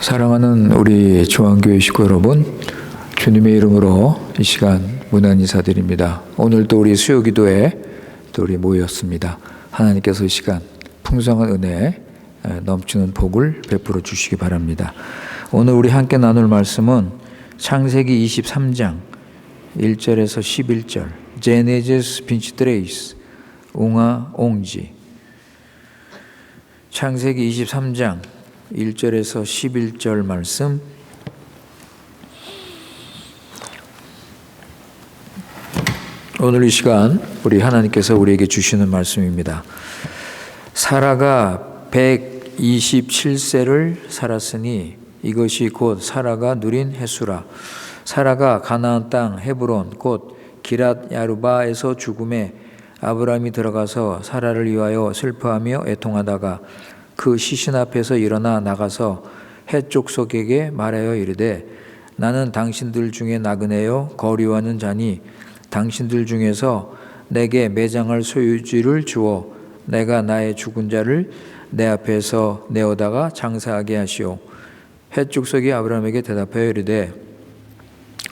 사랑하는 우리 중앙교회 식구 여러분, 주님의 이름으로 이 시간 문안 인사드립니다. 오늘도 우리 수요기도에 또 우리 모였습니다. 하나님께서 이 시간 풍성한 은혜, 넘치는 복을 베풀어 주시기 바랍니다. 오늘 우리 함께 나눌 말씀은 창세기 23장 1절에서 11절, 제네제스 빈치트레이스, 웅아 옹지. 창세기 23장 1절에서 11절 말씀, 오늘 이 시간 우리 하나님께서 우리에게 주시는 말씀입니다. 사라가 127세를 살았으니 이것이 곧 사라가 누린 횟수라. 사라가 가나안 땅 헤브론 곧 기랏 야르바에서 죽음에 아브라함이 들어가서 사라를 위하여 슬퍼하며 애통하다가 그 시신 앞에서 일어나 나가서 헷 족속에게 말하여 이르되 나는 당신들 중에 나그네요 거류하는 자니 당신들 중에서 내게 매장할 소유지를 주어 내가 나의 죽은 자를 내 앞에서 내어다가 장사하게 하시오. 헷 족속이 아브라함에게 대답하여 이르되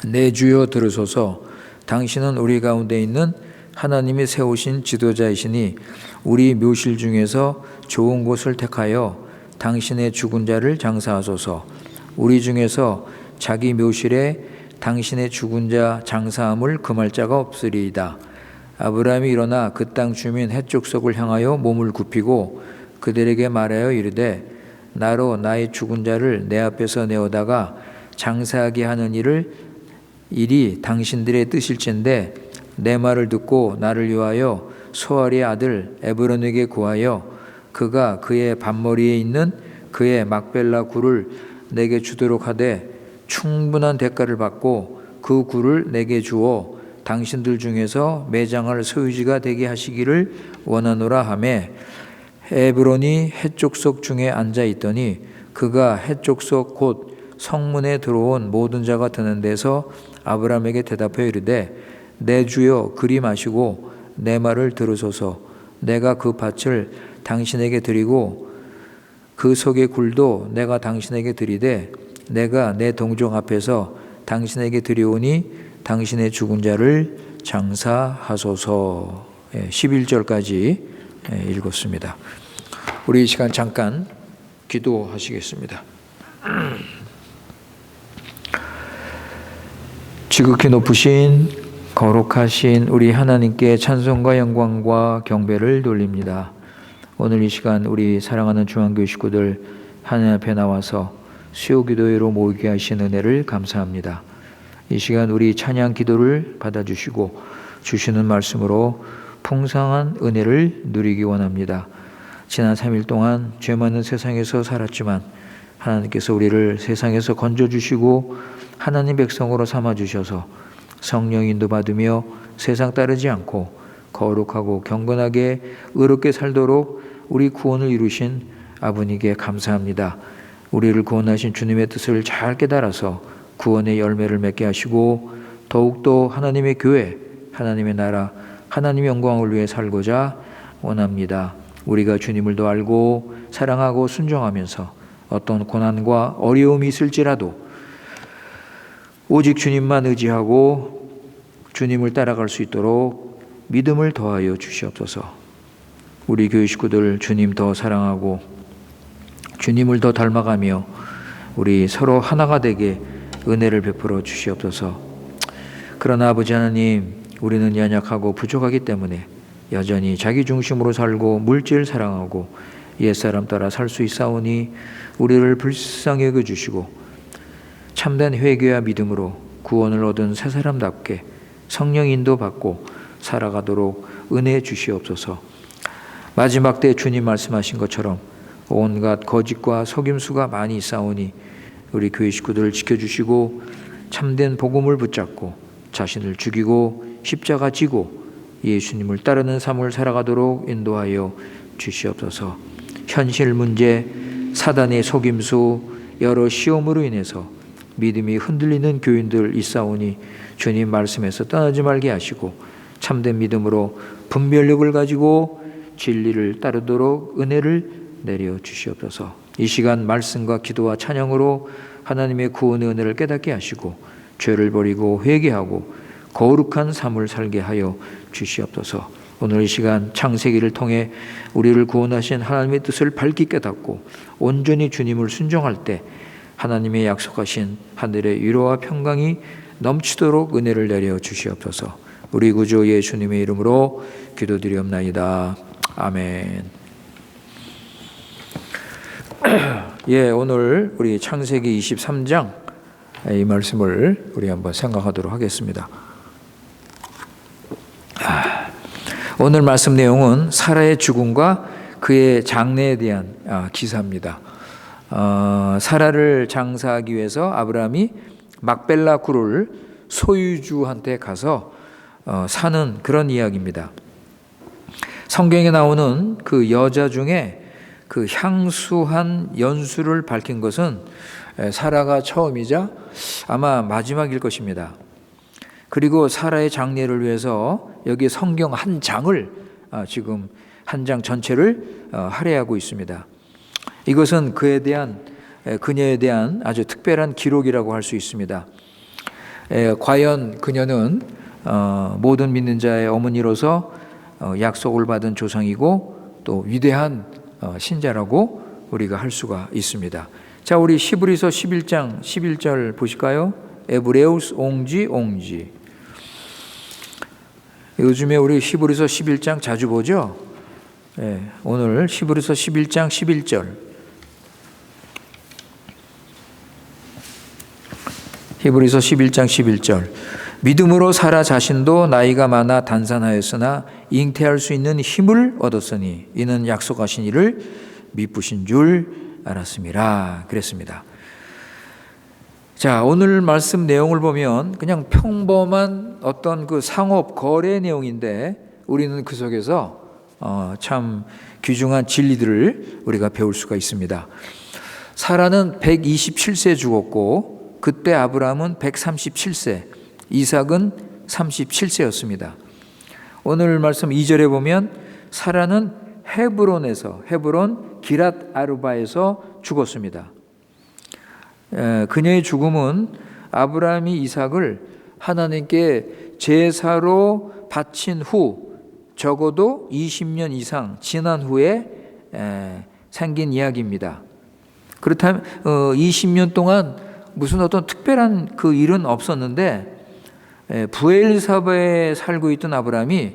내 주여 들으소서. 당신은 우리 가운데 있는 하나님이 세우신 지도자이시니 우리 묘실 중에서 좋은 곳을 택하여 당신의 죽은 자를 장사하소서. 우리 중에서 자기 묘실에 당신의 죽은 자 장사함을 금할 자가 없으리이다. 아브라함이 일어나 그 땅 주민 헷 족속을 향하여 몸을 굽히고 그들에게 말하여 이르되 나로 나의 죽은 자를 내 앞에서 내어다가 장사하게 하는 일이 당신들의 뜻일진데 내 말을 듣고 나를 위하여 소알의 아들 에브론에게 구하여 그가 그의 밭머리에 있는 그의 막벨라 굴을 내게 주도록 하되 충분한 대가를 받고 그 굴을 내게 주어 당신들 중에서 매장할 소유지가 되게 하시기를 원하노라 하매 에브론이 헷 족속 중에 앉아 있더니 그가 헷 족속 곧 성문에 들어온 모든 자가 드는 데서 아브라함에게 대답하여 이르되 내 주여 그리 마시고 내 말을 들으소서. 내가 그 밭을 당신에게 드리고 그 속의 굴도 내가 당신에게 드리되 내가 내 동종 앞에서 당신에게 드리오니 당신의 죽은 자를 장사하소서. 11절까지 읽었습니다. 우리 이 시간 잠깐 기도하시겠습니다. 지극히 높으신 거룩하신 우리 하나님께 찬송과 영광과 경배를 돌립니다. 오늘 이 시간 우리 사랑하는 중앙교회 식구들 하나님 앞에 나와서 수요기도회로 모이게 하신 은혜를 감사합니다. 이 시간 우리 찬양 기도를 받아주시고 주시는 말씀으로 풍성한 은혜를 누리기 원합니다. 지난 3일 동안 죄 많은 세상에서 살았지만 하나님께서 우리를 세상에서 건져주시고 하나님 백성으로 삼아주셔서 성령 인도받으며 세상 따르지 않고 거룩하고 경건하게 의롭게 살도록 우리 구원을 이루신 아버님께 감사합니다. 우리를 구원하신 주님의 뜻을 잘 깨달아서 구원의 열매를 맺게 하시고 더욱더 하나님의 교회, 하나님의 나라, 하나님의 영광을 위해 살고자 원합니다. 우리가 주님을 더 알고 사랑하고 순종하면서 어떤 고난과 어려움이 있을지라도 오직 주님만 의지하고 주님을 따라갈 수 있도록 믿음을 더하여 주시옵소서. 우리 교회 식구들 주님 더 사랑하고 주님을 더 닮아가며 우리 서로 하나가 되게 은혜를 베풀어 주시옵소서. 그러나 아버지 하나님, 우리는 연약하고 부족하기 때문에 여전히 자기 중심으로 살고 물질 사랑하고 옛사람 따라 살 수 있사오니 우리를 불쌍히 여겨주시고 참된 회개와 믿음으로 구원을 얻은 새 사람답게 성령 인도받고 살아가도록 은혜 주시옵소서. 마지막 때 주님 말씀하신 것처럼 온갖 거짓과 속임수가 많이 있사오니 우리 교회 식구들을 지켜주시고 참된 복음을 붙잡고 자신을 죽이고 십자가 지고 예수님을 따르는 삶을 살아가도록 인도하여 주시옵소서. 현실 문제, 사단의 속임수, 여러 시험으로 인해서 믿음이 흔들리는 교인들 있사오니 주님 말씀에서 떠나지 말게 하시고 참된 믿음으로 분별력을 가지고 진리를 따르도록 은혜를 내려 주시옵소서. 이 시간 말씀과 기도와 찬양으로 하나님의 구원의 은혜를 깨닫게 하시고 죄를 버리고 회개하고 거룩한 삶을 살게 하여 주시옵소서. 오늘 이 시간 창세기를 통해 우리를 구원하신 하나님의 뜻을 밝히 깨닫고 온전히 주님을 순종할 때 하나님의 약속하신 하늘의 위로와 평강이 넘치도록 은혜를 내려 주시옵소서. 우리 구주 예수님의 이름으로 기도드리옵나이다. 아멘. 예, 오늘 우리 창세기 23장 이 말씀을 우리 한번 생각하도록 하겠습니다. 오늘 말씀 내용은 사라의 죽음과 그의 장례에 대한 기사입니다. 사라를 장사하기 위해서 아브라함이 막벨라 굴을 소유주한테 가서 사는 그런 이야기입니다. 성경에 나오는 그 여자 중에 그 향수한 연수를 밝힌 것은 사라가 처음이자 아마 마지막일 것입니다. 그리고 사라의 장례를 위해서 여기 성경 한 장을 지금 한 장 전체를 할애하고 있습니다. 이것은 그녀에 대한 아주 특별한 기록이라고 할 수 있습니다. 과연 그녀는 모든 믿는 자의 어머니로서 약속을 받은 조상이고 또 위대한 신자라고 우리가 할 수가 있습니다. 자, 우리 히브리서 11장 11절 보실까요? 에브레우스 옹지. 요즘에 우리 히브리서 11장 자주 보죠? 오늘 히브리서 11장 11절. 히브리서 11장 11절. 믿음으로 사라 자신도 나이가 많아 단산하였으나 잉태할 수 있는 힘을 얻었으니 이는 약속하신 이를 미쁘신 줄 알았음이라 그랬습니다. 자, 오늘 말씀 내용을 보면 그냥 평범한 어떤 그 상업 거래 내용인데 우리는 그 속에서 참 귀중한 진리들을 우리가 배울 수가 있습니다. 사라는 127세 죽었고 그때 아브라함은 137세, 이삭은 37세였습니다. 오늘 말씀 2절에 보면 사라는 헤브론 기랏 아르바에서 죽었습니다. 그녀의 죽음은 아브라함이 이삭을 하나님께 제사로 바친 후 적어도 20년 이상 지난 후에 생긴 이야기입니다. 그렇다면 20년 동안 무슨 어떤 특별한 그 일은 없었는데 브엘사바에 살고 있던 아브라함이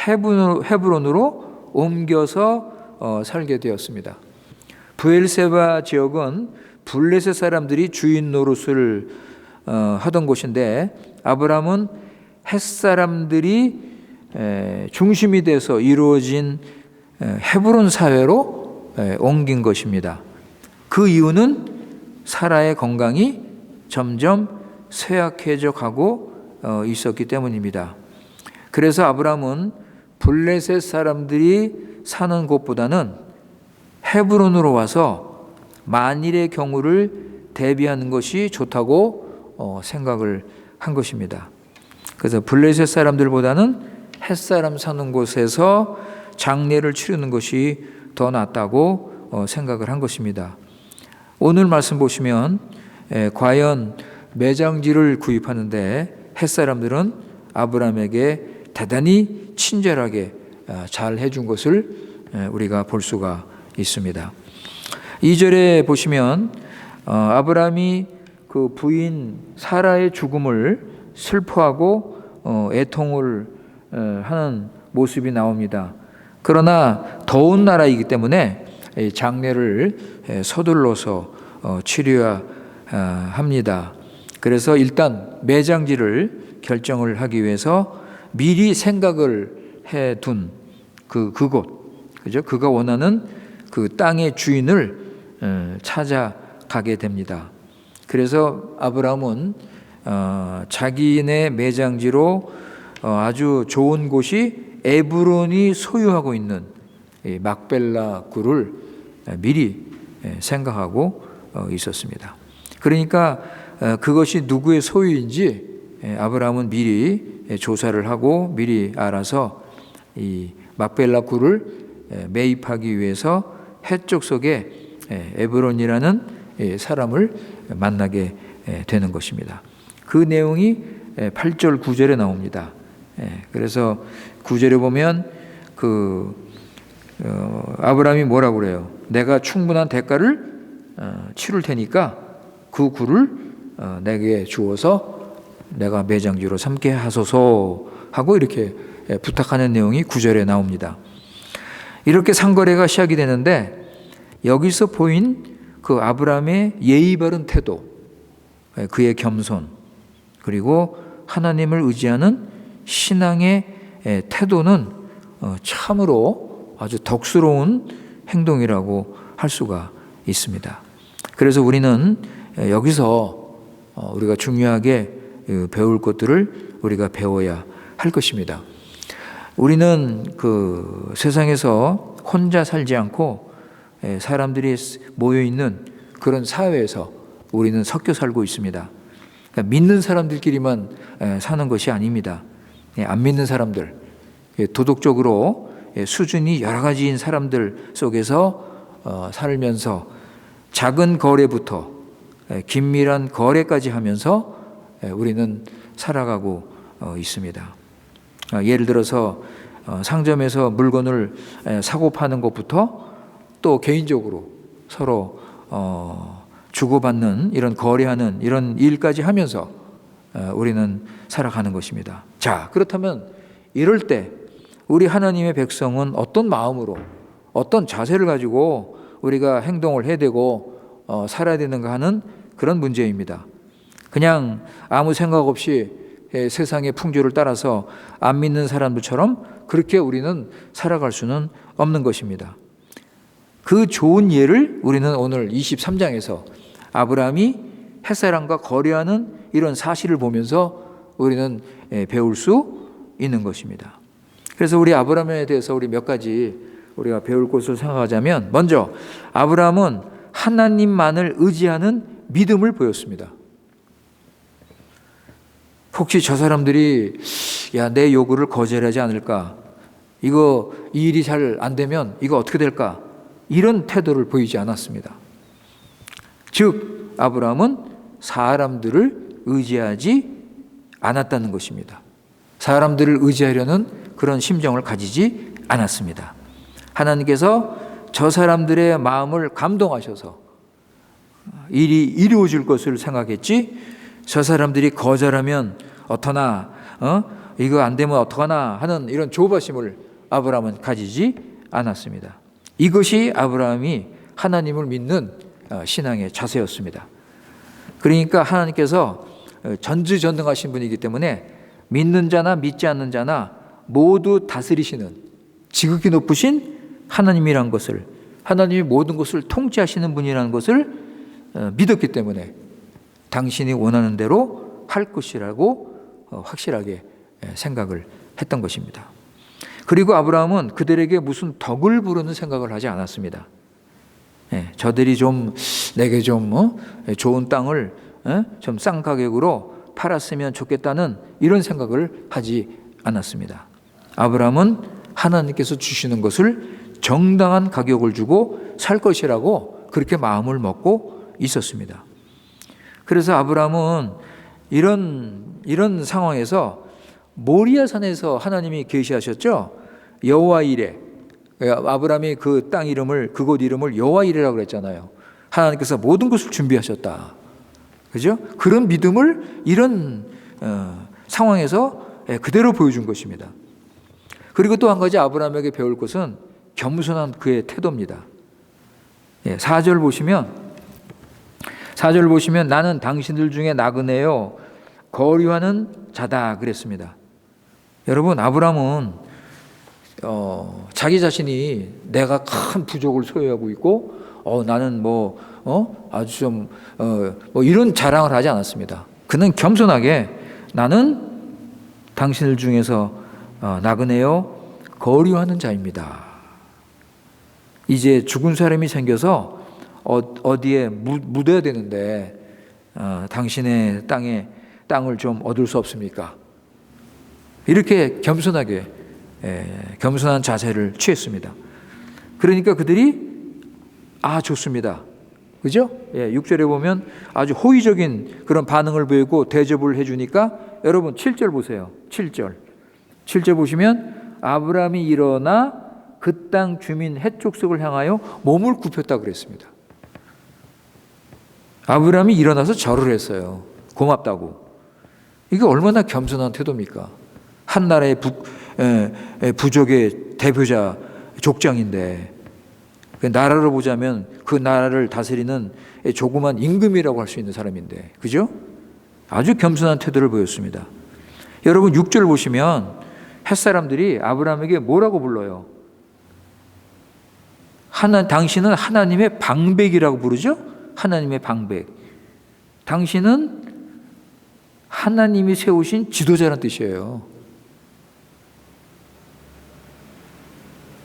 헤브론으로 옮겨서 살게 되었습니다. 브엘세바 지역은 블레셋 사람들이 주인 노릇을 하던 곳인데 아브라함은 헷 사람들이 중심이 돼서 이루어진 헤브론 사회로 옮긴 것입니다. 그 이유는 사라의 건강이 점점 쇠약해져 가고 있었기 때문입니다. 그래서 아브라함은 블레셋 사람들이 사는 곳보다는 헤브론으로 와서 만일의 경우를 대비하는 것이 좋다고 생각을 한 것입니다. 그래서 블레셋 사람들보다는 햇사람 사는 곳에서 장례를 치르는 것이 더 낫다고 생각을 한 것입니다. 오늘 말씀 보시면 과연 매장지를 구입하는데 햇사람들은 아브라함에게 대단히 친절하게 잘 해준 것을 우리가 볼 수가 있습니다. 2절에 보시면 아브라함이 그 부인 사라의 죽음을 슬퍼하고 애통을 하는 모습이 나옵니다. 그러나 더운 나라이기 때문에 장례를 서둘러서 치러야 합니다. 그래서 일단 매장지를 결정을 하기 위해서 미리 생각을 해둔 그곳, 그죠? 그가 원하는 그 땅의 주인을 찾아가게 됩니다. 그래서 아브라함은 자기네 매장지로 아주 좋은 곳이 에브론이 소유하고 있는 막벨라 굴을 미리 생각하고 있었습니다. 그러니까 그것이 누구의 소유인지 아브라함은 미리 조사를 하고 미리 알아서 이 막벨라 굴을 매입하기 위해서 해쪽 속에 에브론이라는 사람을 만나게 되는 것입니다. 그 내용이 8절 9절에 나옵니다. 그래서 9절에 보면 아브라함이 뭐라고 그래요? 내가 충분한 대가를 치를 테니까 그 굴을 내게 주어서 내가 매장지로 삼게 하소서 하고 이렇게 부탁하는 내용이 9절에 나옵니다. 이렇게 상거래가 시작이 되는데 여기서 보인 그 아브라함의 예의 바른 태도, 그의 겸손, 그리고 하나님을 의지하는 신앙의 태도는 참으로 아주 덕스러운 행동이라고 할 수가 있습니다. 그래서 우리는 여기서 우리가 중요하게 배울 것들을 우리가 배워야 할 것입니다. 우리는 그 세상에서 혼자 살지 않고 사람들이 모여 있는 그런 사회에서 우리는 섞여 살고 있습니다. 그러니까 믿는 사람들끼리만 사는 것이 아닙니다. 안 믿는 사람들, 도덕적으로 수준이 여러 가지인 사람들 속에서 살면서 작은 거래부터 긴밀한 거래까지 하면서 우리는 살아가고 있습니다. 예를 들어서 상점에서 물건을 사고 파는 것부터 또 개인적으로 서로 주고받는 이런 거래하는 이런 일까지 하면서 우리는 살아가는 것입니다. 자, 그렇다면 이럴 때 우리 하나님의 백성은 어떤 마음으로 어떤 자세를 가지고 우리가 행동을 해야 되고 살아야 되는가 하는 그런 문제입니다. 그냥 아무 생각 없이 세상의 풍조를 따라서 안 믿는 사람들처럼 그렇게 우리는 살아갈 수는 없는 것입니다. 그 좋은 예를 우리는 오늘 23장에서 아브라함이 햇사람과 거래하는 이런 사실을 보면서 우리는 배울 수 있는 것입니다. 그래서 우리 아브라함에 대해서 우리 몇 가지 우리가 배울 것을 생각하자면, 먼저 아브라함은 하나님만을 의지하는 믿음을 보였습니다. 혹시 저 사람들이 내 요구를 거절하지 않을까? 이 일이 잘 안 되면 이거 어떻게 될까? 이런 태도를 보이지 않았습니다. 즉 아브라함은 사람들을 의지하지 않았다는 것입니다. 사람들을 의지하려는 그런 심정을 가지지 않았습니다. 하나님께서 저 사람들의 마음을 감동하셔서 일이 이루어질 것을 생각했지, 저 사람들이 거절하면 어떠나 이거 안 되면 어떡하나 하는 이런 조바심을 아브라함은 가지지 않았습니다. 이것이 아브라함이 하나님을 믿는 신앙의 자세였습니다. 그러니까 하나님께서 전지전능하신 분이기 때문에 믿는 자나 믿지 않는 자나 모두 다스리시는 지극히 높으신 하나님이란 것을, 하나님이 모든 것을 통치하시는 분이라는 것을 믿었기 때문에 당신이 원하는 대로 할 것이라고 확실하게 생각을 했던 것입니다. 그리고 아브라함은 그들에게 무슨 덕을 부르는 생각을 하지 않았습니다. 저들이 좀 내게 좀 좋은 땅을 좀 싼 가격으로 팔았으면 좋겠다는 이런 생각을 하지 않았습니다. 아브라함은 하나님께서 주시는 것을 정당한 가격을 주고 살 것이라고 그렇게 마음을 먹고 있었습니다. 그래서 아브라함은 이런 상황에서 모리아 산에서 하나님이 계시하셨죠. 여호와 이레. 아브라함이 그 땅 이름을, 그곳 이름을 여호와 이레라고 그랬잖아요. 하나님께서 모든 것을 준비하셨다. 그죠? 그런 믿음을 이런 상황에서 그대로 보여준 것입니다. 그리고 또 한 가지 아브라함에게 배울 것은 겸손한 그의 태도입니다. 4절 보시면 나는 당신들 중에 나그네요 거류하는 자다 그랬습니다. 여러분, 아브라함은 자기 자신이 내가 큰 부족을 소유하고 있고 나는 아주 좀 이런 자랑을 하지 않았습니다. 그는 겸손하게 나는 당신들 중에서 나그네요 거류하는 자입니다. 이제 죽은 사람이 생겨서 어디에 묻어야 되는데 당신의 땅을 좀 얻을 수 없습니까? 이렇게 겸손하게 겸손한 자세를 취했습니다. 그러니까 그들이 좋습니다. 그죠? 6절에 보면 아주 호의적인 그런 반응을 보이고 대접을 해주니까, 여러분 7절 보세요. 7절 보시면 아브라함이 일어나 그 땅 주민 헷족속을 향하여 몸을 굽혔다고 그랬습니다. 아브라함이 일어나서 절을 했어요. 고맙다고. 이게 얼마나 겸손한 태도입니까? 한 나라의 부족의 대표자 족장인데, 그 나라로 보자면 그 나라를 다스리는 조그만 임금이라고 할 수 있는 사람인데, 그죠? 아주 겸손한 태도를 보였습니다. 여러분 6절 보시면 햇사람들이 아브라함에게 뭐라고 불러요? 당신은 하나님의 방백이라고 부르죠? 하나님의 방백. 당신은 하나님이 세우신 지도자라는 뜻이에요.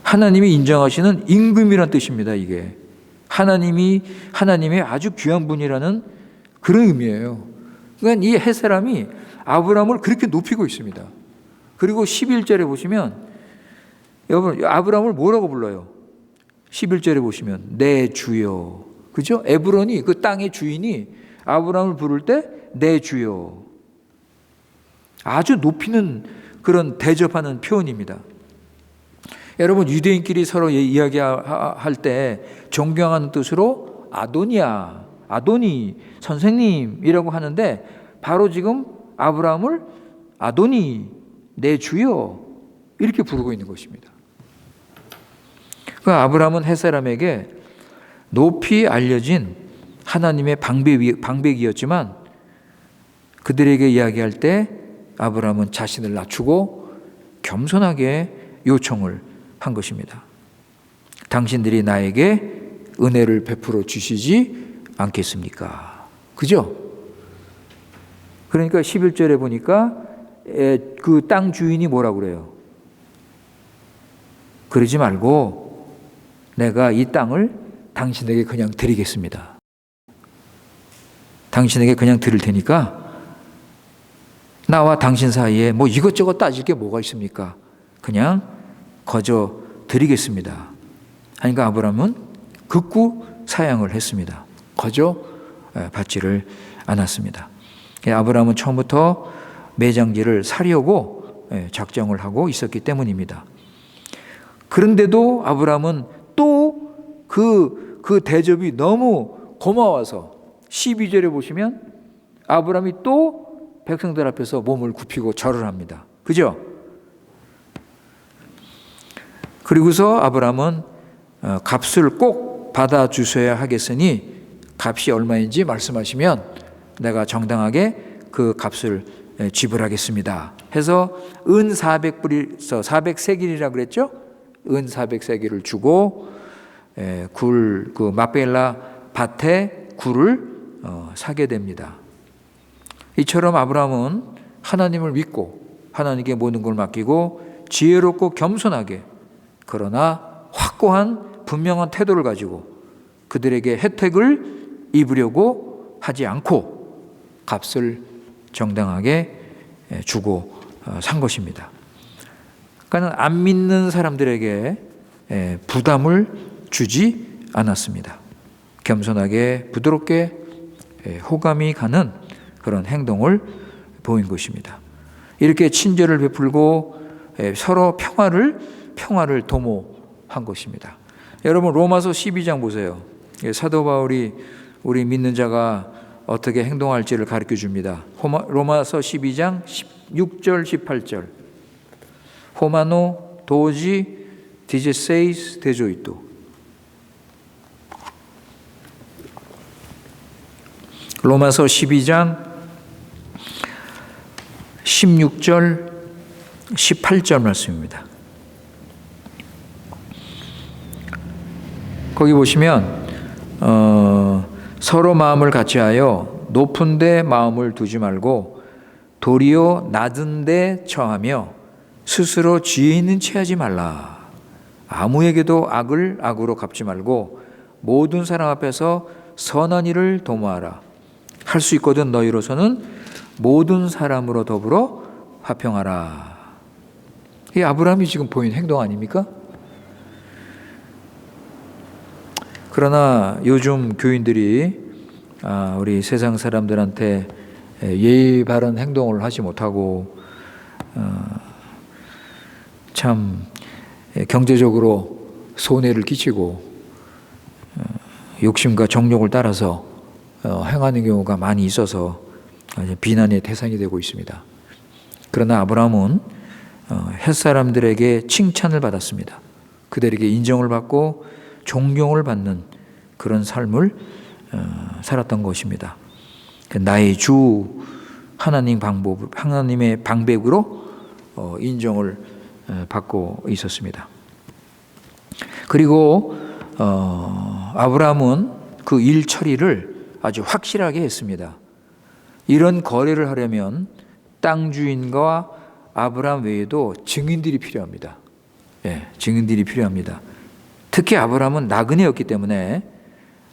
하나님이 인정하시는 임금이라는 뜻입니다. 이게 하나님의 아주 귀한 분이라는 그런 의미예요. 그러니까 이 햇사람이 아브라함을 그렇게 높이고 있습니다. 그리고 11절에 보시면 여러분 아브라함을 뭐라고 불러요? 11절에 보시면 내 주여. 그죠? 에브론이 그 땅의 주인이 아브라함을 부를 때 내 주여. 아주 높이는 그런 대접하는 표현입니다. 여러분 유대인끼리 서로 이야기할 때 존경하는 뜻으로 아도니아, 아도니, 선생님이라고 하는데 바로 지금 아브라함을 아도니, 내 주여 이렇게 부르고 있는 것입니다. 그 아브라함은 햇사람에게 높이 알려진 하나님의 방백이었지만 그들에게 이야기할 때 아브라함은 자신을 낮추고 겸손하게 요청을 한 것입니다. 당신들이 나에게 은혜를 베풀어 주시지 않겠습니까? 그죠? 그러니까 11절에 보니까 그 땅 주인이 뭐라고 그래요? 그러지 말고 내가 이 땅을 당신에게 그냥 드리겠습니다. 당신에게 그냥 드릴 테니까 나와 당신 사이에 뭐 이것저것 따질 게 뭐가 있습니까? 그냥 거저 드리겠습니다. 하니까 아브라함은 극구 사양을 했습니다. 거저 받지를 않았습니다. 아브라함은 처음부터 매장지를 사려고 작정을 하고 있었기 때문입니다. 그런데도 아브라함은 또 그 대접이 너무 고마워서 12절에 보시면 아브라함이 또 백성들 앞에서 몸을 굽히고 절을 합니다. 그죠? 그리고서 아브라함은 값을 꼭 받아주셔야 하겠으니 값이 얼마인지 말씀하시면 내가 정당하게 그 값을 지불하겠습니다. 해서 은 400불에서 400세겔이라고 그랬죠? 은 400세겔을 주고 그 막벨라 밭에 굴을 사게 됩니다. 이처럼 아브라함은 하나님을 믿고 하나님께 모든 걸 맡기고 지혜롭고 겸손하게 그러나 확고한 분명한 태도를 가지고 그들에게 혜택을 입으려고 하지 않고 값을 정당하게 주고 산 것입니다. 그러니까 안 믿는 사람들에게 부담을 주지 않았습니다. 겸손하게 부드럽게 호감이 가는 그런 행동을 보인 것입니다. 이렇게 친절을 베풀고 서로 평화를 도모한 것입니다. 여러분 로마서 12장 보세요. 사도 바울이 우리 믿는 자가 어떻게 행동할지를 가르쳐 줍니다. 로마서 12장 16절 18절 호마노 도지 디제세이스 데조이토 로마서 12장 16절 18절 말씀입니다. 거기 보시면 서로 마음을 같이하여 높은 데 마음을 두지 말고 도리어 낮은 데 처하며 스스로 지혜 있는 채 하지 말라. 아무에게도 악을 악으로 갚지 말고 모든 사람 앞에서 선한 일을 도모하라. 할 수 있거든 너희로서는 모든 사람으로 더불어 화평하라. 이 아브라함이 지금 보인 행동 아닙니까? 그러나 요즘 교인들이 우리 세상 사람들한테 예의 바른 행동을 하지 못하고 참 경제적으로 손해를 끼치고 욕심과 정욕을 따라서 행하는 경우가 많이 있어서 비난의 대상이 되고 있습니다. 그러나 아브라함은 햇사람들에게 칭찬을 받았습니다. 그들에게 인정을 받고 존경을 받는 그런 삶을 살았던 것입니다. 나의 주 하나님의 방백으로 인정을 받고 있었습니다. 그리고 아브라함은 그 일 처리를 아주 확실하게 했습니다. 이런 거래를 하려면 땅 주인과 아브라함 외에도 증인들이 필요합니다. 증인들이 필요합니다. 특히 아브라함은 나그네였기 때문에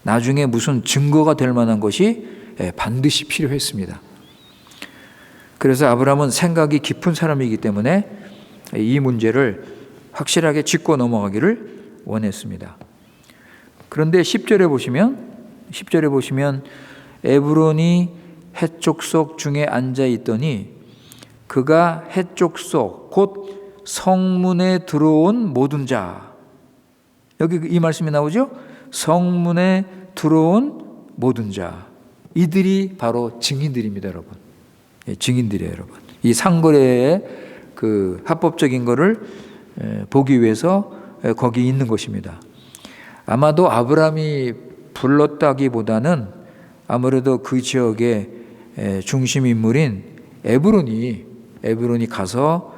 나중에 무슨 증거가 될 만한 것이 반드시 필요했습니다. 그래서 아브라함은 생각이 깊은 사람이기 때문에 이 문제를 확실하게 짚고 넘어가기를 원했습니다. 그런데 10절에 보시면 에브론이 해족속 중에 앉아 있더니 그가 해족속 곧 성문에 들어온 모든 자, 여기 이 말씀이 나오죠? 성문에 들어온 모든 자, 이들이 바로 증인들입니다, 여러분. 증인들이에요, 여러분. 이 상거래의 그 합법적인 것을 보기 위해서 거기 있는 것입니다. 아마도 아브라함이 불렀다기보다는 아무래도 그 지역의 중심 인물인 에브론이 가서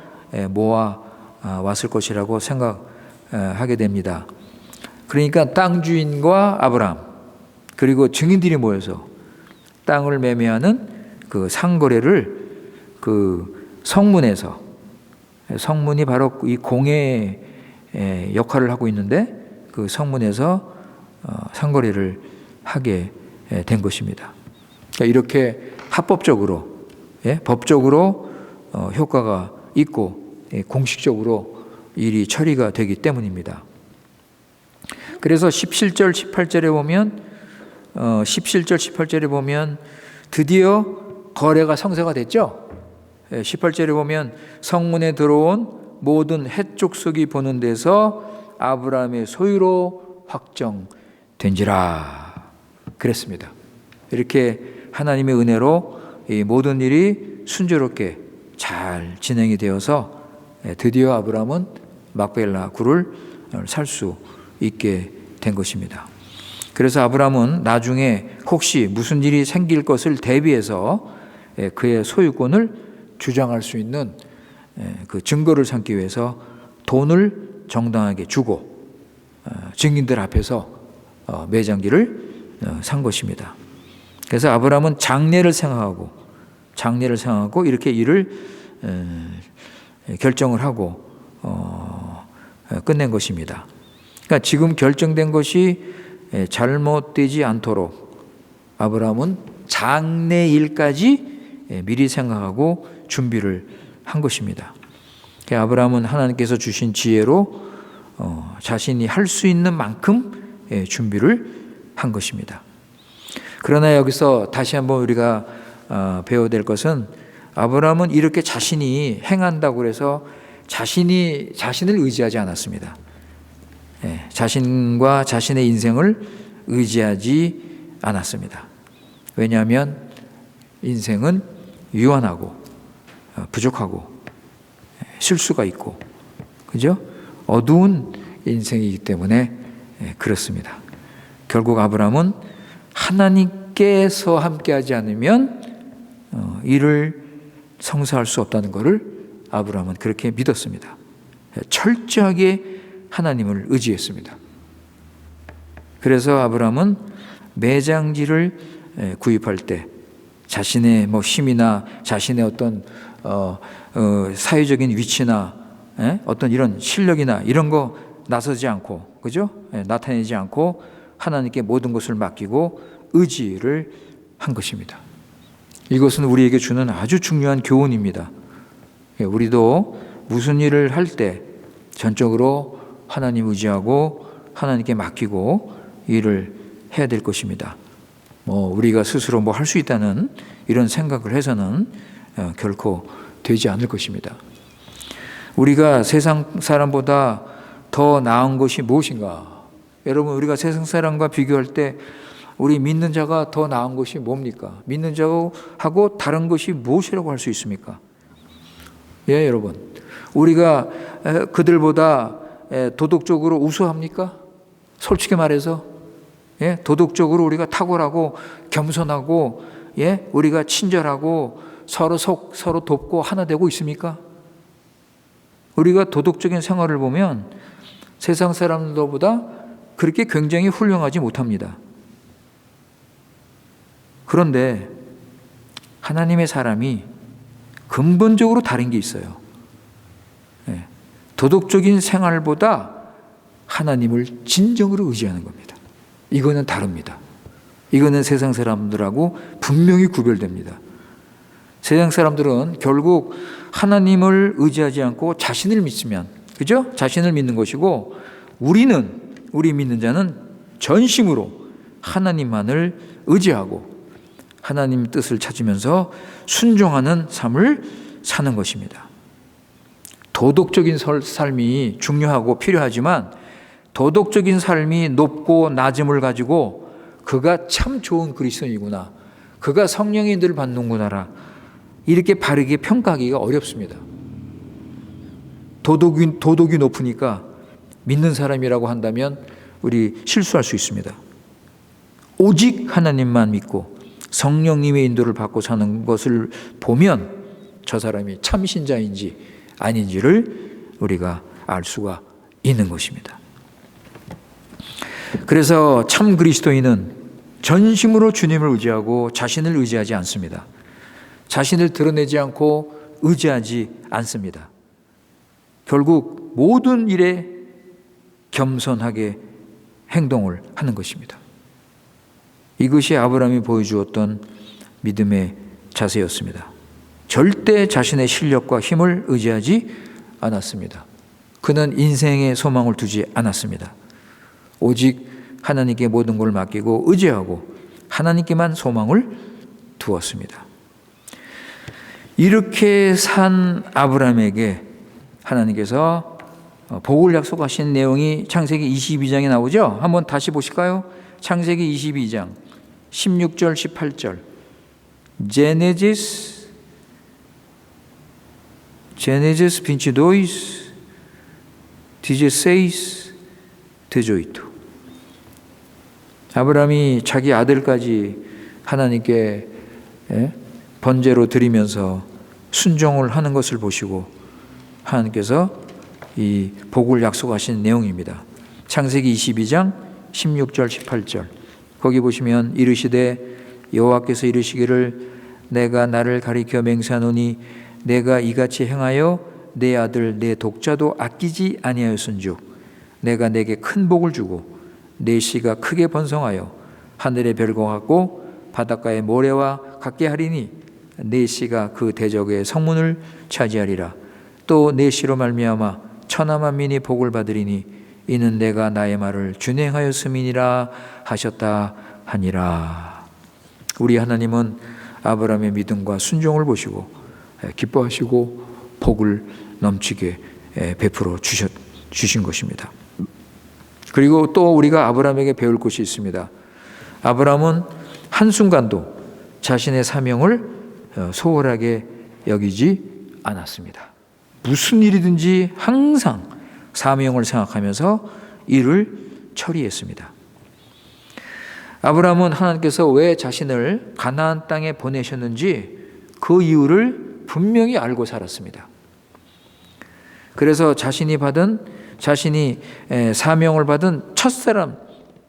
모아 왔을 것이라고 생각하게 됩니다. 그러니까 땅 주인과 아브라함 그리고 증인들이 모여서 땅을 매매하는 그 상거래를 그 성문에서, 성문이 바로 이 공의 역할을 하고 있는데 그 성문에서 상거래를 하게 된 것입니다. 그러니까 이렇게 합법적으로, 법적으로 효과가 있고 공식적으로 일이 처리가 되기 때문입니다. 그래서 17절, 18절에 보면 드디어 거래가 성사가 됐죠. 18절에 보면 성문에 들어온 모든 해족속이 보는 데서 아브라함의 소유로 확정된지라 그랬습니다. 이렇게 하나님의 은혜로 이 모든 일이 순조롭게 잘 진행이 되어서 드디어 아브라함은 막벨라 굴을 살 수 있게 된 것입니다. 그래서 아브라함은 나중에 혹시 무슨 일이 생길 것을 대비해서 그의 소유권을 주장할 수 있는 그 증거를 삼기 위해서 돈을 정당하게 주고 증인들 앞에서 매장지를 산 것입니다. 그래서 아브라함은 장례를 생각하고 이렇게 일을 결정을 하고 끝낸 것입니다. 그러니까 지금 결정된 것이 잘못되지 않도록 아브라함은 장례일까지 미리 생각하고 준비를 한 것입니다. 아브라함은 하나님께서 주신 지혜로 자신이 할 수 있는 만큼 준비를 한 것입니다. 그러나 여기서 다시 한번 우리가 배워야 될 것은 아브라함은 이렇게 자신이 행한다고 해서 자신을 의지하지 않았습니다. 자신과 자신의 인생을 의지하지 않았습니다. 왜냐하면 인생은 유한하고 부족하고 실수가 있고 그죠? 어두운 인생이기 때문에 그렇습니다. 결국 아브라함은 하나님께서 함께하지 않으면 일을 성사할 수 없다는 것을 아브라함은 그렇게 믿었습니다. 철저하게 하나님을 의지했습니다. 그래서 아브라함은 매장지를 구입할 때 자신의 힘이나 자신의 어떤 사회적인 위치나 어떤 이런 실력이나 이런 거 나서지 않고, 그죠? 나타내지 않고 하나님께 모든 것을 맡기고 의지를 한 것입니다. 이것은 우리에게 주는 아주 중요한 교훈입니다. 우리도 무슨 일을 할 때 전적으로 하나님 의지하고 하나님께 맡기고 일을 해야 될 것입니다. 우리가 스스로 할 수 있다는 이런 생각을 해서는 결코 되지 않을 것입니다. 우리가 세상 사람보다 더 나은 것이 무엇인가? 여러분, 우리가 세상 사람과 비교할 때 우리 믿는 자가 더 나은 것이 뭡니까? 믿는 자하고 다른 것이 무엇이라고 할 수 있습니까? 여러분, 우리가 그들보다 도덕적으로 우수합니까? 솔직히 말해서 도덕적으로 우리가 탁월하고 겸손하고 우리가 친절하고 서로 돕고 하나 되고 있습니까? 우리가 도덕적인 생활을 보면 세상 사람들보다 그렇게 굉장히 훌륭하지 못합니다. 그런데 하나님의 사람이 근본적으로 다른 게 있어요. 도덕적인 생활보다 하나님을 진정으로 의지하는 겁니다. 이거는 다릅니다. 이거는 세상 사람들하고 분명히 구별됩니다. 세상 사람들은 결국 하나님을 의지하지 않고 자신을 믿으면, 그죠? 자신을 믿는 것이고, 우리 믿는 자는 전심으로 하나님만을 의지하고 하나님 뜻을 찾으면서 순종하는 삶을 사는 것입니다. 도덕적인 삶이 중요하고 필요하지만 도덕적인 삶이 높고 낮음을 가지고 그가 참 좋은 그리스도인이구나, 그가 성령의 인도를 받는구나, 이렇게 바르게 평가하기가 어렵습니다. 도덕이 높으니까 믿는 사람이라고 한다면 우리 실수할 수 있습니다. 오직 하나님만 믿고 성령님의 인도를 받고 사는 것을 보면 저 사람이 참 신자인지 아닌지를 우리가 알 수가 있는 것입니다. 그래서 참 그리스도인은 전심으로 주님을 의지하고 자신을 의지하지 않습니다. 자신을 드러내지 않고 의지하지 않습니다. 결국 모든 일에 겸손하게 행동을 하는 것입니다. 이것이 아브라함이 보여주었던 믿음의 자세였습니다. 절대 자신의 실력과 힘을 의지하지 않았습니다. 그는 인생에 소망을 두지 않았습니다. 오직 하나님께 모든 걸 맡기고 의지하고 하나님께만 소망을 두었습니다. 이렇게 산 아브라함에게 하나님께서 복을 약속하신 내용이 창세기 22장에 나오죠? 한번 다시 보실까요? 창세기 22장 16절 18절 Gênesis 22, 16, 18. 아브라함이 자기 아들까지 하나님께 번제로 드리면서 순종을 하는 것을 보시고 하나님께서 이 복을 약속하신 내용입니다. 창세기 22장 16절 18절 거기 보시면 이르시되 여호와께서 이르시기를 내가 나를 가리켜 맹세하노니 내가 이같이 행하여 내 아들 내 독자도 아끼지 아니하였은즉 내가 내게 큰 복을 주고 내 씨가 크게 번성하여 하늘의 별과 같고 바닷가의 모래와 같게 하리니 내 씨가 그 대적의 성문을 차지하리라. 또 내 씨로 말미암아 천하 만민이 복을 받으리니 이는 내가 나의 말을 준행하였음이니라 하셨다 하니라. 우리 하나님은 아브라함의 믿음과 순종을 보시고 기뻐하시고 복을 넘치게 베풀어 주신 것입니다. 그리고 또 우리가 아브라함에게 배울 것이 있습니다. 아브라함은 한순간도 자신의 사명을 소홀하게 여기지 않았습니다. 무슨 일이든지 항상 사명을 생각하면서 일을 처리했습니다. 아브라함은 하나님께서 왜 자신을 가나안 땅에 보내셨는지 그 이유를 분명히 알고 살았습니다. 그래서 자신이 사명을 받은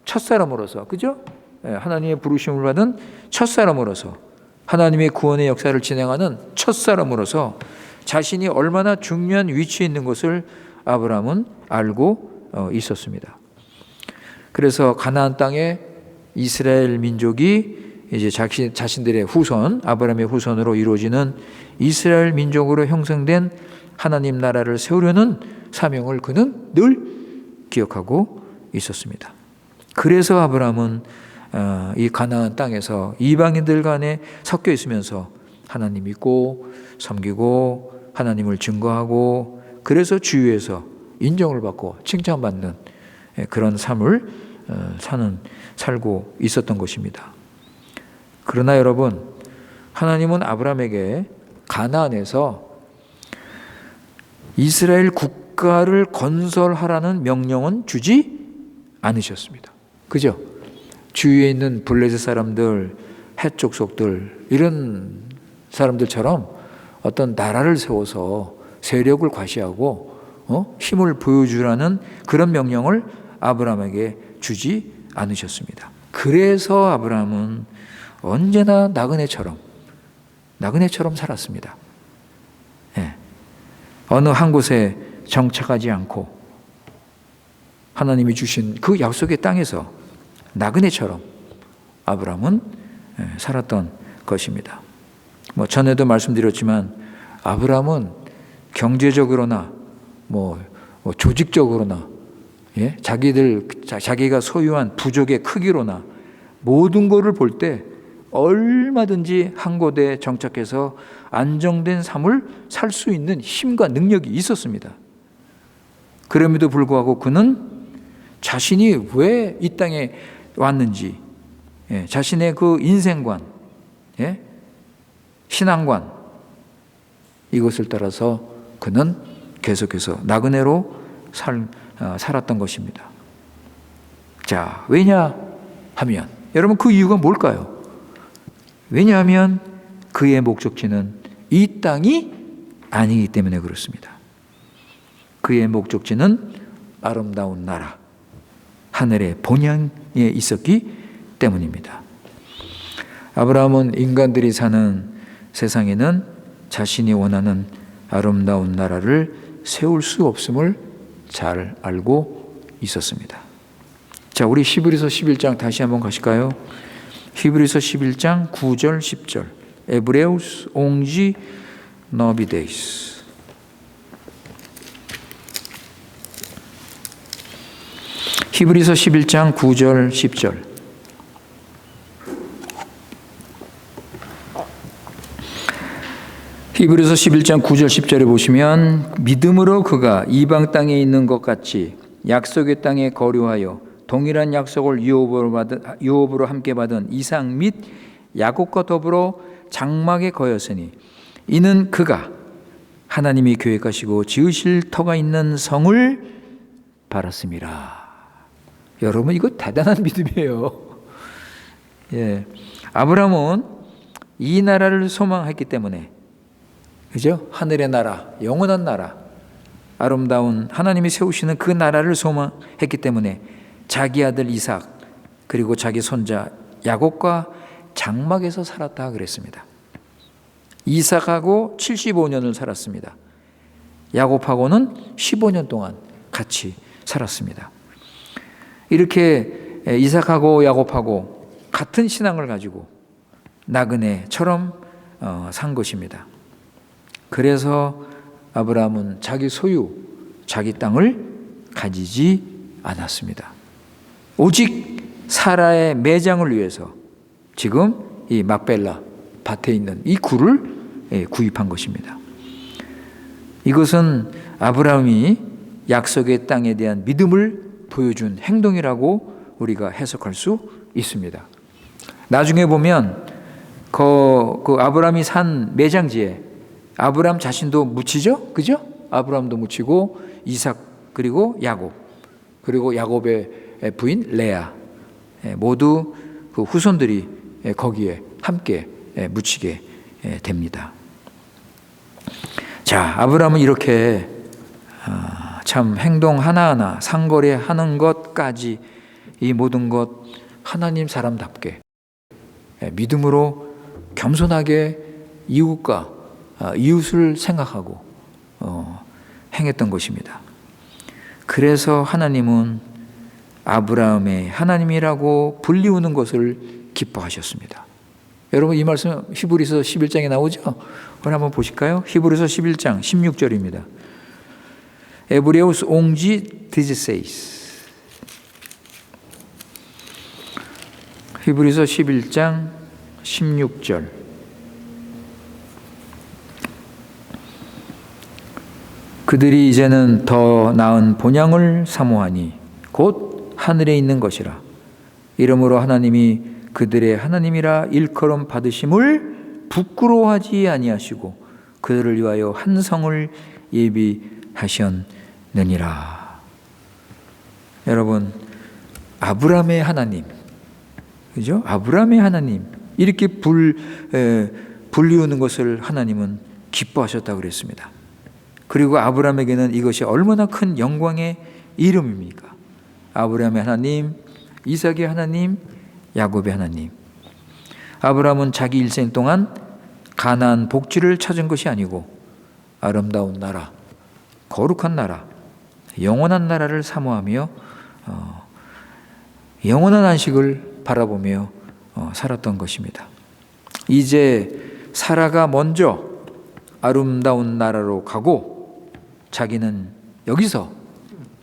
첫사람으로서, 그죠? 하나님의 부르심을 받은 첫사람으로서, 하나님의 구원의 역사를 진행하는 첫사람으로서 자신이 얼마나 중요한 위치에 있는 것을 아브라함은 알고 있었습니다. 그래서 가나안 땅에 이스라엘 민족이 이제 자신들의 후손, 아브라함의 후손으로 이루어지는 이스라엘 민족으로 형성된 하나님 나라를 세우려는 사명을 그는 늘 기억하고 있었습니다. 그래서 아브라함은 이 가나안 땅에서 이방인들 간에 섞여 있으면서 하나님 믿고 섬기고 하나님을 증거하고 그래서 주위에서 인정을 받고 칭찬받는 그런 삶을 살고 있었던 것입니다. 그러나 여러분, 하나님은 아브라함에게 가나안에서 이스라엘 국가를 건설하라는 명령은 주지 않으셨습니다. 그죠? 주위에 있는 블레셋 사람들, 헷 족속들 이런 사람들처럼 어떤 나라를 세워서 세력을 과시하고 힘을 보여주라는 그런 명령을 아브라함에게 주지 않으셨습니다. 그래서 아브라함은 언제나 나그네처럼 살았습니다. 예. 어느 한 곳에 정착하지 않고 하나님이 주신 그 약속의 땅에서 나그네처럼 아브라함은 살았던 것입니다. 전에도 말씀드렸지만 아브라함은 경제적으로나 조직적으로나 자기가 소유한 부족의 크기로나 모든 것을 볼 때 얼마든지 한 곳에 정착해서 안정된 삶을 살 수 있는 힘과 능력이 있었습니다. 그럼에도 불구하고 그는 자신이 왜 이 땅에 왔는지, 자신의 그 인생관, 신앙관, 이것을 따라서 그는 계속해서 나그네로 살았던 것입니다. 자, 왜냐하면 여러분 그 이유가 뭘까요? 왜냐하면 그의 목적지는 이 땅이 아니기 때문에 그렇습니다. 그의 목적지는 아름다운 나라, 하늘의 본향에 있었기 때문입니다. 아브라함은 인간들이 사는 세상에는 자신이 원하는 아름다운 나라를 세울 수 없음을 잘 알고 있었습니다. 자, 우리 히브리서 11장 다시 한번 가실까요? 히브리서 11장 9절 10절. 에브레우스 옹지 너비데이스. 히브리서 11장 9절 10절. 히브리서 11장 9절 10절에 보시면 믿음으로 그가 이방 땅에 있는 것 같이 약속의 땅에 거류하여 동일한 약속을 유업으로 함께 받은 이삭 및 야곱과 더불어 장막에 거였으니 이는 그가 하나님이 계획하시고 지으실 터가 있는 성을 바랐음이라. 여러분 이거 대단한 믿음이에요. 아브라함은 이 나라를 소망했기 때문에, 그죠? 하늘의 나라, 영원한 나라, 아름다운 하나님이 세우시는 그 나라를 소망했기 때문에 자기 아들 이삭 그리고 자기 손자 야곱과 장막에서 살았다 그랬습니다. 이삭하고 75년을 살았습니다. 야곱하고는 15년 동안 같이 살았습니다. 이렇게 이삭하고 야곱하고 같은 신앙을 가지고 나그네처럼 산 것입니다. 그래서 아브라함은 자기 소유, 자기 땅을 가지지 않았습니다. 오직 사라의 매장을 위해서 지금 이 막벨라 밭에 있는 이 굴을 구입한 것입니다. 이것은 아브라함이 약속의 땅에 대한 믿음을 보여준 행동이라고 우리가 해석할 수 있습니다. 나중에 보면 그 아브라함이 산 매장지에 아브라함 자신도 묻히죠? 그죠? 아브라함도 묻히고 이삭 그리고 야곱 그리고 야곱의 부인 레아 모두 그 후손들이 거기에 함께 묻히게 됩니다. 자, 아브라함은 이렇게 참 행동 하나하나 상거래하는 것까지 이 모든 것 하나님 사람답게 믿음으로 겸손하게 이웃을 생각하고 행했던 것입니다. 그래서 하나님은 아브라함의 하나님이라고 불리우는 것을 기뻐하셨습니다. 여러분 이 말씀 히브리서 11장에 나오죠? 그걸 한번 보실까요? 히브리서 11장 16절입니다. 에브레우스 옹지 디지세이스. 히브리서 11장 16절. 그들이 이제는 더 나은 본향을 사모하니 곧 하늘에 있는 것이라. 이러므로 하나님이 그들의 하나님이라 일컬음 받으심을 부끄러워하지 아니하시고 그들을 위하여 한 성을 예비하셨느니라. 여러분, 아브라함의 하나님, 그죠? 아브라함의 하나님 이렇게 불리우는 것을 하나님은 기뻐하셨다고 그랬습니다. 그리고 아브라함에게는 이것이 얼마나 큰 영광의 이름입니까? 아브라함의 하나님, 이삭의 하나님, 야곱의 하나님. 아브라함은 자기 일생 동안 가나안 복지를 찾은 것이 아니고 아름다운 나라, 거룩한 나라, 영원한 나라를 사모하며 영원한 안식을 바라보며 살았던 것입니다. 이제 사라가 먼저 아름다운 나라로 가고 자기는 여기서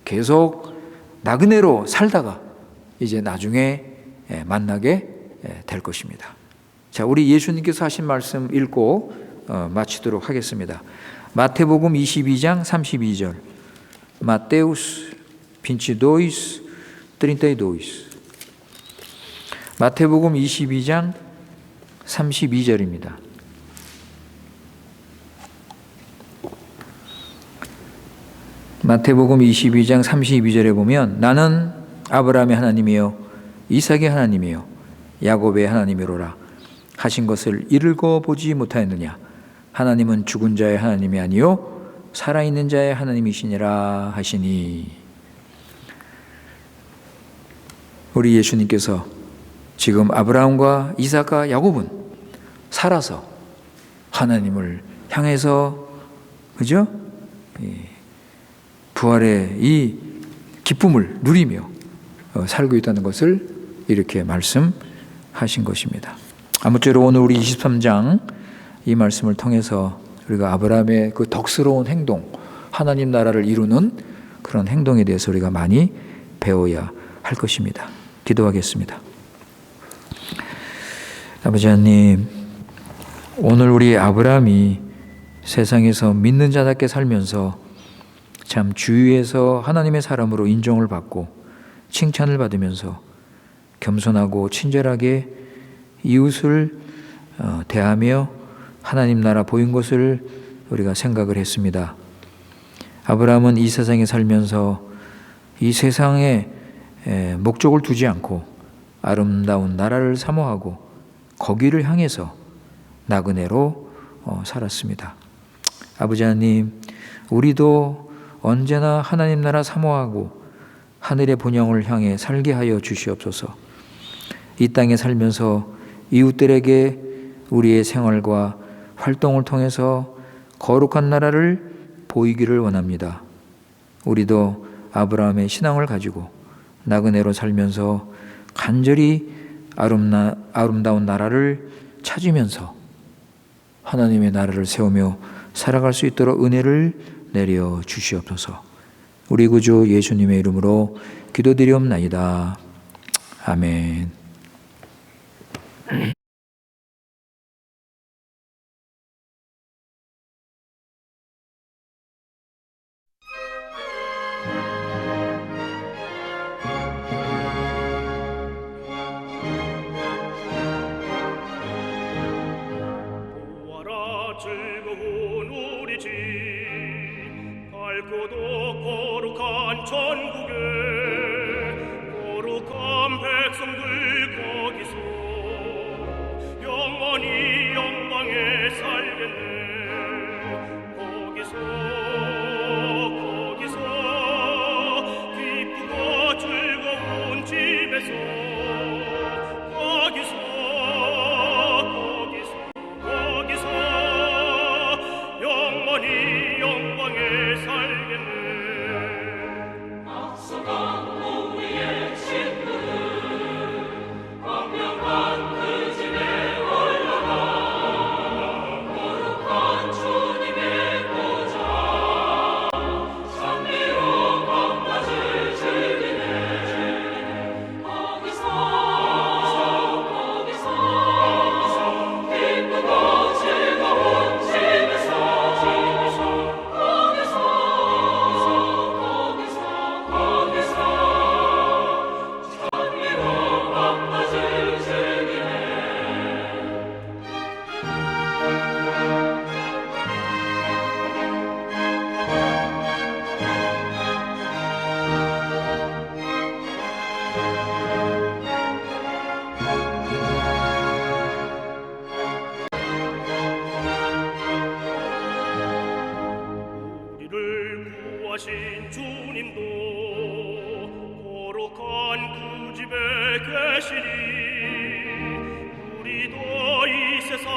계속 나그네로 살다가 이제 나중에 만나게 될 것입니다. 자, 우리 예수님께서 하신 말씀 읽고 마치도록 하겠습니다. 마태복음 22장 32절. Mateus 22, 32. 마태복음 22장 32절입니다. 마태복음 22장 32절에 보면 나는 아브라함의 하나님이요 이삭의 하나님이요 야곱의 하나님이로라 하신 것을 읽어보지 못하였느냐. 하나님은 죽은 자의 하나님이 아니요 살아있는 자의 하나님이시니라 하시니. 우리 예수님께서 지금 아브라함과 이삭과 야곱은 살아서 하나님을 향해서 그죠? 부활의 이 기쁨을 누리며 살고 있다는 것을 이렇게 말씀하신 것입니다. 아무쪼록 오늘 우리 23장 이 말씀을 통해서 우리가 아브라함의 그 덕스러운 행동, 하나님 나라를 이루는 그런 행동에 대해서 우리가 많이 배워야 할 것입니다. 기도하겠습니다. 아버지 하나님, 오늘 우리 아브라함이 세상에서 믿는 자답게 살면서 참 주위에서 하나님의 사람으로 인정을 받고 칭찬을 받으면서 겸손하고 친절하게 이웃을 대하며 하나님 나라 보인 것을 우리가 생각을 했습니다. 아브라함은 이 세상에 살면서 이 세상에 목적을 두지 않고 아름다운 나라를 사모하고 거기를 향해서 나그네로 살았습니다. 아버지 하나님, 우리도 언제나 하나님 나라 사모하고 하늘의 본영을 향해 살게 하여 주시옵소서. 이 땅에 살면서 이웃들에게 우리의 생활과 활동을 통해서 거룩한 나라를 보이기를 원합니다. 우리도 아브라함의 신앙을 가지고 나그네로 살면서 간절히 아름다운 나라를 찾으면서 하나님의 나라를 세우며 살아갈 수 있도록 은혜를 내려 주시옵소서. 우리 구주 예수님의 이름으로 기도드리옵나이다. 아멘. 즐거운 우리 집 밝고도 거룩한 천국에 거룩한 백성들 거기서 영원히 영광에 살겠네. 거기서 기쁘고 즐거운 집에서 거기서 영원히 영광에 살겠네. 앞서가 주님도 거룩한 그 집에 계시니 우리도 이 세상